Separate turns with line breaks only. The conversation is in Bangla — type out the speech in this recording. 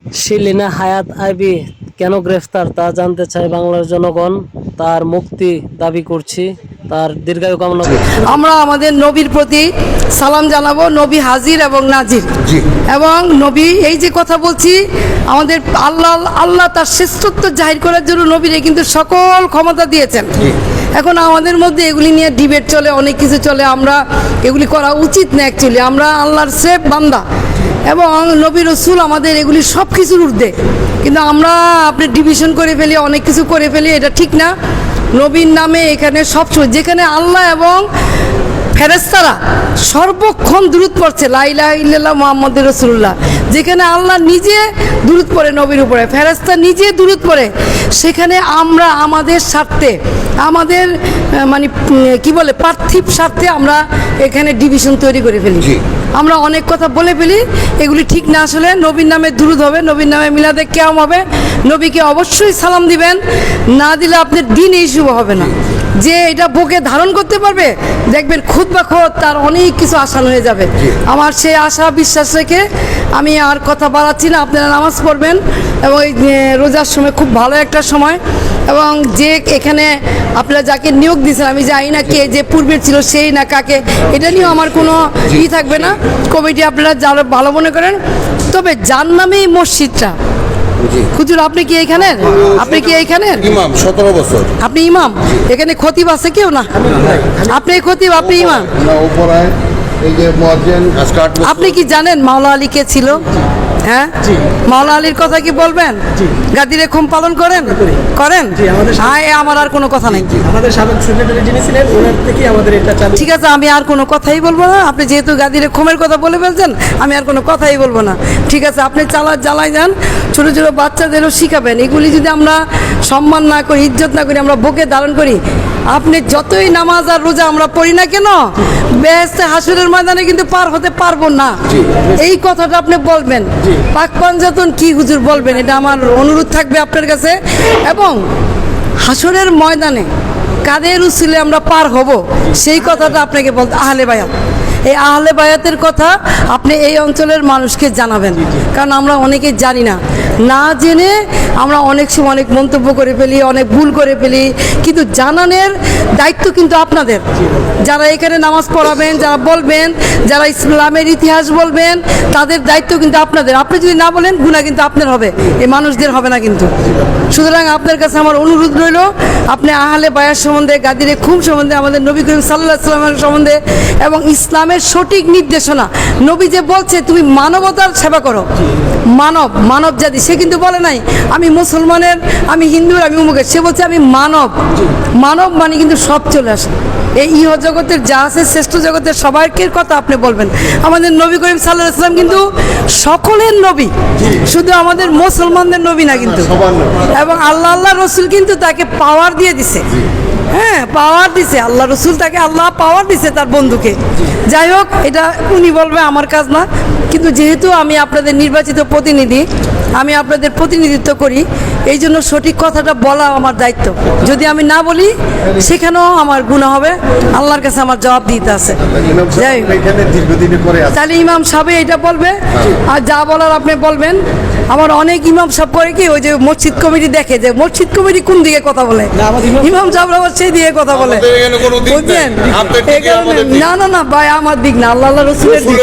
শিলিনা হায়াত আইবি কেন গ্রেফতার তা জানতে চায় বাংলার জনগণ। তার মুক্তি দাবি করছি, তার দীর্ঘায়ু কামনা করছি।
আমরা আমাদের নবীর প্রতি সালাম জানাবো, নবী হাজির এবং নাজির। এবং নবী এই যে কথা বলছি, আমাদের আল্লাহ তার শ্রেষ্ঠত্ব জাহির করার জন্য নবীরে কিন্তু সকল ক্ষমতা দিয়েছেন। এখন আমাদের মধ্যে এগুলি নিয়ে ডিবেট চলে, অনেক কিছু চলে, আমরা এগুলি করা উচিত না। অ্যাকচুয়ালি আমরা আল্লাহর সেফ বান্দা এবং নবী রসুল আমাদের এগুলি সব কিছুর ঊর্ধ্বে, কিন্তু আমরা আপনি ডিভিশন করে ফেলি, অনেক কিছু করে ফেলি, এটা ঠিক না। নবীর নামে এখানে সবসময় যেখানে আল্লাহ এবং ফেরেশতারা সর্বক্ষণ দুরূদ পড়ছে, লা ইলাহা ইল্লাল্লাহ মুহাম্মাদুর রাসূলুল্লাহ, যেখানে আল্লাহ নিজে দুরূদ পড়ে নবীর উপরে, ফেরেশতা নিজে দুরূদ পড়ে, সেখানে আমরা আমাদের স্বার্থে, আমাদের মানে কি বলে পার্থিব স্বার্থে আমরা এখানে ডিভিশন তৈরি করে ফেলি। আমরা অনেক কথা বলে ফেলি, এগুলি ঠিক না। আসলে নবীর নামে দুরূদ হবে, নবীর নামে মিলাদে কিয়াম হবে, নবীকে অবশ্যই সালাম দিবেন, না দিলে আপনার দিন এই শুভ হবে না। যে এটা বুকে ধারণ করতে পারবে, দেখবেন খুদ বা খোদ তার অনেক কিছু আসান হয়ে যাবে। আমার সেই আশা বিশ্বাস রেখে আমি আর কথা বাড়াচ্ছি না। আপনারা নামাজ পড়বেন এবং এই রোজার সময় খুব ভালো একটা সময়, এবং যে এখানে আপনারা যাকে নিয়োগ দিয়েছেন, আমি জানি না কে যে পূর্বের ছিল সেই না কাকে, এটা নিয়েও আমার কোনো ই থাকবে না। কমিটি আপনারা যারা ভালো মনে করেন, তবে যার নামেই মসজিদটা, হুজুর আপনি কি এইখানের? আপনি কি এইখানের
ইমাম? 17 বছর।
আপনি ইমাম? এখানে খতিব আছে কেউ? না, আপনি খতিব, আপনি ইমাম।
না, উপরায় এই যে মুয়াজ্জিন আজকে 8 বছর।
আপনি কি জানেন মাওলা আলী কে ছিল? হ্যাঁ, মাওলা আলীর কথা কি বলবেন? গাদিরে খুম পালন করেন? করেন? হ্যাঁ, আমার আর কোনো কথা নেই।
আমাদের সাবেক সেক্রেটারি যিনি ছিলেন, ওনার থেকে আমাদের এটা চালু।
ঠিক আছে, আমি আর কোনো কথাই বলবো না। আপনি যেহেতু গাদিরে খুমের কথা বলে ফেলছেন, আমি আর কোনো কথাই বলবো না। ঠিক আছে, আপনি জ্বালাই যান, ছোটো ছোটো বাচ্চাদেরও শিখাবেন। এগুলি যদি আমরা সম্মান না করি, ইজ্জত না করি, আমরা বুকে ধারণ করি, আপনি যতই নামাজ আর রোজা আমরা পড়ি না কেন, বেহেশতে হাসরের ময়দানে কিন্তু পার হতে পারবো না। এই কথাটা আপনি বলবেন। পাক পাঞ্জাতন কি হুজুর বলবেন, এটা আমার অনুরোধ থাকবে আপনার কাছে। এবং হাসরের ময়দানে কাদের উসিলে আমরা পার হব, সেই কথাটা আপনাকে বলতে আহলে বায়াত। এই আহলে বায়াতের কথা আপনি এই অঞ্চলের মানুষকে জানাবেন, কারণ আমরা অনেকেই জানি না। না জেনে আমরা অনেক সময় অনেক মন্তব্য করে ফেলি, অনেক ভুল করে ফেলি, কিন্তু জানানোর দায়িত্ব কিন্তু আপনাদের। যারা এখানে নামাজ পড়াবেন, যারা বলবেন, যারা ইসলামের ইতিহাস বলবেন, তাদের দায়িত্ব কিন্তু আপনাদের। আপনি যদি না বলেন, গুনাহ কিন্তু আপনার হবে, এই মানুষদের হবে না কিন্তু। সুতরাং আপনার কাছে আমার অনুরোধ রইল, আপনি আহলে বায়াত সম্বন্ধে, গাদিরে খুম সম্বন্ধে, আমাদের নবী করিম সাল্লাল্লাহু আলাইহি ওয়াসাল্লামের সম্বন্ধে এবং ইসলামের সঠিক নির্দেশনা, নবী যে বলছে তুমি মানবতার সেবা করো, মানব জাতি, সে কিন্তু বলে নাই আমি মুসলমানের, আমি হিন্দুর, আমি উমুকের, সে বলছে আমি মানব মানে কিন্তু সব চলে আসে। এই ইহ জগতের যা আছে, শ্রেষ্ঠ জগতের সবাইকে কথা আপনি বলবেন। আমাদের নবী করিম সাল্লাল্লাহু আলাইহি ওয়াসাল্লাম কিন্তু সকলের নবী, শুধু আমাদের মুসলমানদের নবী না কিন্তু। এবং আল্লাহ রসুল কিন্তু তাকে পাওয়ার দিয়ে দিছে। হ্যাঁ, পাওয়ার দিছে আল্লাহ রসুল, তাকে আল্লাহ পাওয়ার দিছে তার বন্ধুকে। যাই হোক, এটা উনি বলবে, আমার কাজ না। কিন্তু যেহেতু আমি আপনাদের নির্বাচিত প্রতিনিধি, আমি আপনাদের প্রতিনিধিত্ব করি, এই জন্য সঠিক কথাটা বলা আমার দায়িত্ব। যদি আমি না বলি, সেখানেও আমার গুনাহ হবে, আল্লাহর কাছে আমার জবাব দিতে আছে। যাই হোক, তাহলে ইমাম সাহেব এটা বলবে, আর যা বলার আপনি বলবেন। আমার অনেক ইমাম সাহেব করে কি, ওই যে মসজিদ কমিটি দেখে যে মসজিদ কমিটি কোন দিকে কথা বলে, ইমাম সাহেব আবার সেই দিকে কথা বলে, বুঝছেন? না ভাই, আমার দিক না, আল্লাহ রসুলের দিক।